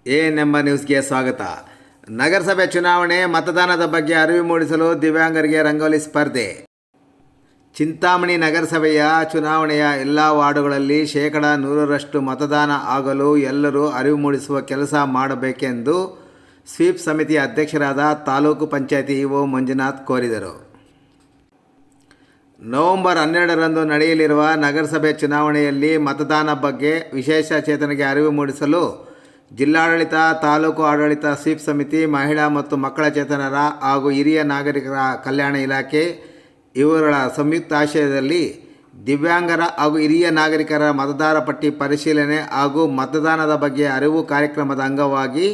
ANM ನ್ಯೂಸ್ಗೆ ಸ್ವಾಗತ. ನಗರಸಭೆ ಚುನಾವಣೆ ಮತದಾನದ ಬಗ್ಗೆ ಅರಿವು ಮೂಡಿಸಲು ದಿವ್ಯಾಂಗರಿಗೆ ರಂಗೋಲಿ ಸ್ಪರ್ಧೆ. ಚಿಂತಾಮಣಿ ನಗರಸಭೆಯ ಚುನಾವಣೆಯ ಎಲ್ಲ ವಾರ್ಡುಗಳಲ್ಲಿ 100% ಮತದಾನ ಆಗಲು ಎಲ್ಲರೂ ಅರಿವು ಮೂಡಿಸುವ ಕೆಲಸ ಮಾಡಬೇಕೆಂದು ಸ್ವೀಪ್ ಸಮಿತಿ ಅಧ್ಯಕ್ಷರಾದ ತಾಲೂಕು ಪಂಚಾಯತಿ ಇಒ ಮಂಜುನಾಥ್ ಕೋರಿದರು. ನವೆಂಬರ್ 12ರಂದು ನಡೆಯಲಿರುವ ನಗರಸಭೆ ಚುನಾವಣೆಯಲ್ಲಿ ಮತದಾನ ಬಗ್ಗೆ ವಿಶೇಷ ಚೇತನರಿಗೆ ಅರಿವು ಮೂಡಿಸಲು ಜಿಲ್ಲಾಡಳಿತ, ತಾಲೂಕು ಆಡಳಿತ, ಸ್ವೀಪ್ ಸಮಿತಿ, ಮಹಿಳಾ ಮತ್ತು ಮಕ್ಕಳ ಚೇತನರ ಹಾಗೂ ಹಿರಿಯ ನಾಗರಿಕರ ಕಲ್ಯಾಣ ಇಲಾಖೆ ಇವರ ಸಂಯುಕ್ತ ಆಶ್ರಯದಲ್ಲಿ ದಿವ್ಯಾಂಗರ ಹಾಗೂ ಹಿರಿಯ ನಾಗರಿಕರ ಮತದಾರ ಪಟ್ಟಿ ಪರಿಶೀಲನೆ ಹಾಗೂ ಮತದಾನದ ಬಗ್ಗೆ ಅರಿವು ಕಾರ್ಯಕ್ರಮದ ಅಂಗವಾಗಿ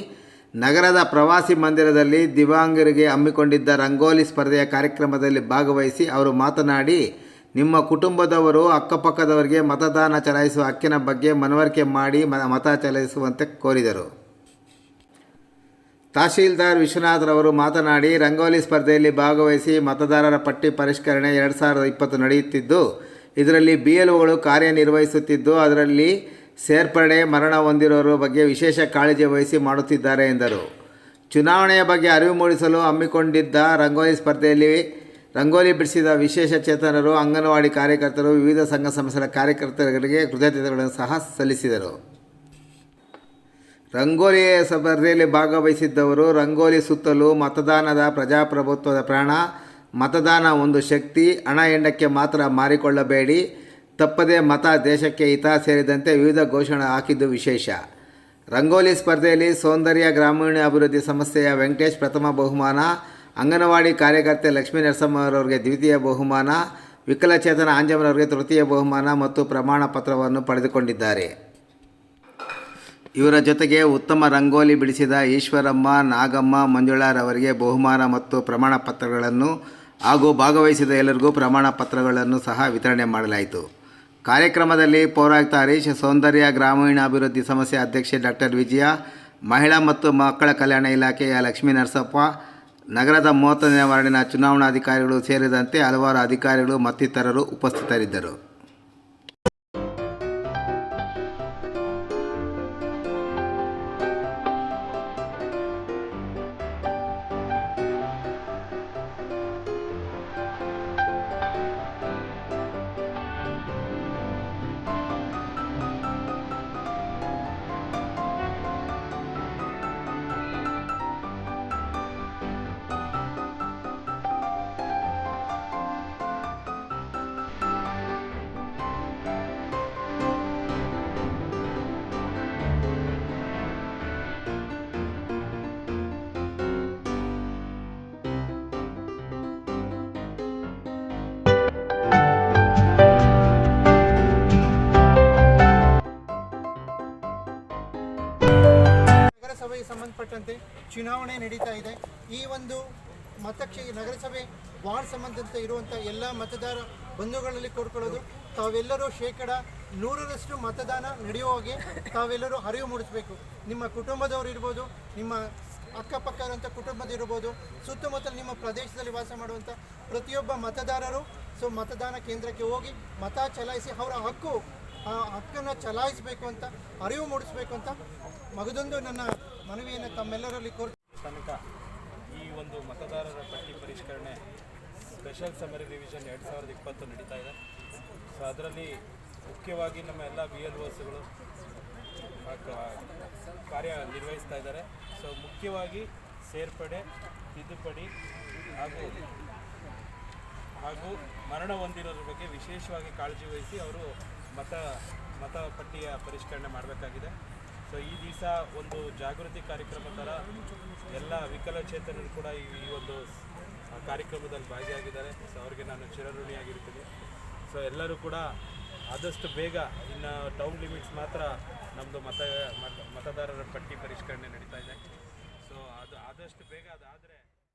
ನಗರದ ಪ್ರವಾಸಿ ಮಂದಿರದಲ್ಲಿ ದಿವ್ಯಾಂಗರಿಗೆ ಹಮ್ಮಿಕೊಂಡಿದ್ದ ರಂಗೋಲಿ ಸ್ಪರ್ಧೆಯ ಕಾರ್ಯಕ್ರಮದಲ್ಲಿ ಭಾಗವಹಿಸಿ ಅವರು ಮಾತನಾಡಿ, ನಿಮ್ಮ ಕುಟುಂಬದವರು ಅಕ್ಕಪಕ್ಕದವರಿಗೆ ಮತದಾನ ಚಲಾಯಿಸುವ ಹಕ್ಕಿನ ಬಗ್ಗೆ ಮನವರಿಕೆ ಮಾಡಿ ಮತ ಚಲಾಯಿಸುವಂತೆ ಕೋರಿದರು. ತಹಶೀಲ್ದಾರ್ ವಿಶ್ವನಾಥ್ರವರು ಮಾತನಾಡಿ, ರಂಗೋಲಿ ಸ್ಪರ್ಧೆಯಲ್ಲಿ ಭಾಗವಹಿಸಿ ಮತದಾರರ ಪಟ್ಟಿ ಪರಿಷ್ಕರಣೆ 2020 ನಡೆಯುತ್ತಿದ್ದು, ಇದರಲ್ಲಿ BLOಗಳು ಕಾರ್ಯನಿರ್ವಹಿಸುತ್ತಿದ್ದು, ಅದರಲ್ಲಿ ಸೇರ್ಪಡೆ ಮರಣ ಹೊಂದಿರೋರ ಬಗ್ಗೆ ವಿಶೇಷ ಕಾಳಜಿ ವಹಿಸಿ ಮಾಡುತ್ತಿದ್ದಾರೆ ಎಂದರು. ಚುನಾವಣೆಯ ಬಗ್ಗೆ ಅರಿವು ಮೂಡಿಸಲು ಹಮ್ಮಿಕೊಂಡಿದ್ದ ರಂಗೋಲಿ ಸ್ಪರ್ಧೆಯಲ್ಲಿ ರಂಗೋಲಿ ಬಿಡಿಸಿದ ವಿಶೇಷ ಚೇತನರು, ಅಂಗನವಾಡಿ ಕಾರ್ಯಕರ್ತರು, ವಿವಿಧ ಸಂಘ ಸಂಸ್ಥೆಗಳ ಕಾರ್ಯಕರ್ತರಿಗೆ ಕೃತಜ್ಞತೆಗಳನ್ನು ಸಹ ಸಲ್ಲಿಸಿದರು. ರಂಗೋಲಿ ಸ್ಪರ್ಧೆಯಲ್ಲಿ ಭಾಗವಹಿಸಿದ್ದವರು ರಂಗೋಲಿ ಸುತ್ತಲೂ ಮತದಾನದ ಪ್ರಜಾಪ್ರಭುತ್ವದ ಪ್ರಾಣ, ಮತದಾನ ಒಂದು ಶಕ್ತಿ, ಹಣ ಹೆಂಡಕ್ಕೆ ಮಾತ್ರ ಮಾರಿಕೊಳ್ಳಬೇಡಿ, ತಪ್ಪದೆ ಮತ ದೇಶಕ್ಕೆ ಹಿತ ಸೇರಿದಂತೆ ವಿವಿಧ ಘೋಷಣೆ ಹಾಕಿದ್ದು ವಿಶೇಷ. ರಂಗೋಲಿ ಸ್ಪರ್ಧೆಯಲ್ಲಿ ಸೌಂದರ್ಯ ಗ್ರಾಮೀಣ ಅಭಿವೃದ್ಧಿ ಸಂಸ್ಥೆಯ ವೆಂಕಟೇಶ್ ಪ್ರಥಮ ಬಹುಮಾನ, ಅಂಗನವಾಡಿ ಕಾರ್ಯಕರ್ತೆ ಲಕ್ಷ್ಮೀ ನರಸಮ್ಮರವರಿಗೆ ದ್ವಿತೀಯ ಬಹುಮಾನ, ವಿಕಲಚೇತನ ಆಂಜಮ್ಮರವರಿಗೆ ತೃತೀಯ ಬಹುಮಾನ ಮತ್ತು ಪ್ರಮಾಣ ಪತ್ರವನ್ನು ಪಡೆದುಕೊಂಡಿದ್ದಾರೆ. ಇವರ ಜೊತೆಗೆ ಉತ್ತಮ ರಂಗೋಲಿ ಬಿಡಿಸಿದ ಈಶ್ವರಮ್ಮ, ನಾಗಮ್ಮ, ಮಂಜುಳಾರವರಿಗೆ ಬಹುಮಾನ ಮತ್ತು ಪ್ರಮಾಣ ಪತ್ರಗಳನ್ನು ಹಾಗೂ ಭಾಗವಹಿಸಿದ ಎಲ್ಲರಿಗೂ ಪ್ರಮಾಣ ಪತ್ರಗಳನ್ನು ಸಹ ವಿತರಣೆ ಮಾಡಲಾಯಿತು. ಕಾರ್ಯಕ್ರಮದಲ್ಲಿ ಪೌರಾಯುಕ್ತ ಹರೀಶ್, ಸೌಂದರ್ಯ ಗ್ರಾಮೀಣಾಭಿವೃದ್ಧಿ ಸಂಸ್ಥೆ ಅಧ್ಯಕ್ಷೆ ಡಾಕ್ಟರ್ ವಿಜಯ, ಮಹಿಳಾ ಮತ್ತು ಮಕ್ಕಳ ಕಲ್ಯಾಣ ಇಲಾಖೆಯ ಲಕ್ಷ್ಮೀ ನರಸಪ್ಪ, ನಗರದ 30ನೇ ವಾರ್ಡಿನ ಚುನಾವಣಾಧಿಕಾರಿಗಳು ಸೇರಿದಂತೆ ಹಲವಾರು ಅಧಿಕಾರಿಗಳು ಮತ್ತಿತರರು ಉಪಸ್ಥಿತರಿದ್ದರು. ನಗರಸಭೆಗೆ ಸಂಬಂಧಪಟ್ಟಂತೆ ಚುನಾವಣೆ ನಡೀತಾ ಇದೆ. ಈ ಒಂದು ನಗರಸಭೆ ವಾರ್ಡ್ ಸಂಬಂಧಂತೆ ಇರುವಂಥ ಎಲ್ಲ ಮತದಾರ ಬಂಧುಗಳಲ್ಲಿ ಕೋರ್ಕೊಳ್ಳೋದು, ತಾವೆಲ್ಲರೂ 100% ಮತದಾನ ನಡೆಯುವ ಹಾಗೆ ತಾವೆಲ್ಲರೂ ಅರಿವು ಮೂಡಿಸಬೇಕು. ನಿಮ್ಮ ಕುಟುಂಬದವರು ಇರ್ಬೋದು, ನಿಮ್ಮ ಅಕ್ಕಪಕ್ಕ ಇರುವಂಥ ಕುಟುಂಬದಿರ್ಬೋದು, ಸುತ್ತಮುತ್ತಲು ನಿಮ್ಮ ಪ್ರದೇಶದಲ್ಲಿ ವಾಸ ಮಾಡುವಂಥ ಪ್ರತಿಯೊಬ್ಬ ಮತದಾರರು ಮತದಾನ ಕೇಂದ್ರಕ್ಕೆ ಹೋಗಿ ಮತ ಚಲಾಯಿಸಿ ಅವರ ಹಕ್ಕನ್ನು ಚಲಾಯಿಸಬೇಕು ಅಂತ, ಅರಿವು ಮೂಡಿಸಬೇಕು ಅಂತ ಮಗದೊಂದು ನನ್ನ ಮನವಿಯನ್ನು ತಮ್ಮೆಲ್ಲರಲ್ಲಿ ತನಕ ಈ ಒಂದು ಮತದಾರರ ಪಟ್ಟಿ ಪರಿಷ್ಕರಣೆ ಸ್ಪೆಷಲ್ ಸಮರಿ ರಿವಿಷನ್ 2020 ನಡೀತಾ ಇದೆ. ಸೊ ಅದರಲ್ಲಿ ಮುಖ್ಯವಾಗಿ ನಮ್ಮ ಎಲ್ಲ BLOಸ್ಗಳು ಕಾರ್ಯನಿರ್ವಹಿಸ್ತಾ ಇದ್ದಾರೆ. ಸೊ ಮುಖ್ಯವಾಗಿ ಸೇರ್ಪಡೆ, ತಿದ್ದುಪಡಿ ಹಾಗೂ ಮರಣ ಹೊಂದಿರೋದ್ರ ಬಗ್ಗೆ ವಿಶೇಷವಾಗಿ ಕಾಳಜಿ ವಹಿಸಿ ಅವರು ಮತ ಪಟ್ಟಿಯ ಪರಿಷ್ಕರಣೆ ಮಾಡಬೇಕಾಗಿದೆ. ಸೊ ಈ ದಿವಸ ಒಂದು ಜಾಗೃತಿ ಕಾರ್ಯಕ್ರಮ ಥರ ಎಲ್ಲ ವಿಕಲಚೇತನರು ಕೂಡ ಈ ಒಂದು ಕಾರ್ಯಕ್ರಮದಲ್ಲಿ ಭಾಗಿಯಾಗಿದ್ದಾರೆ. ಸೊ ಅವ್ರಿಗೆ ನಾನು ಚಿರಋಣಿಯಾಗಿರ್ತೀನಿ. ಸೊ ಎಲ್ಲರೂ ಕೂಡ ಆದಷ್ಟು ಬೇಗ, ಇನ್ನು ಟೌನ್ ಲಿಮಿಟ್ಸ್ ಮಾತ್ರ ನಮ್ಮದು ಮತದಾರರ ಪಟ್ಟಿ ಪರಿಷ್ಕರಣೆ ನಡೀತಾ ಇದೆ. ಸೊ ಅದು ಆದಷ್ಟು ಬೇಗ ಅದಾದರೆ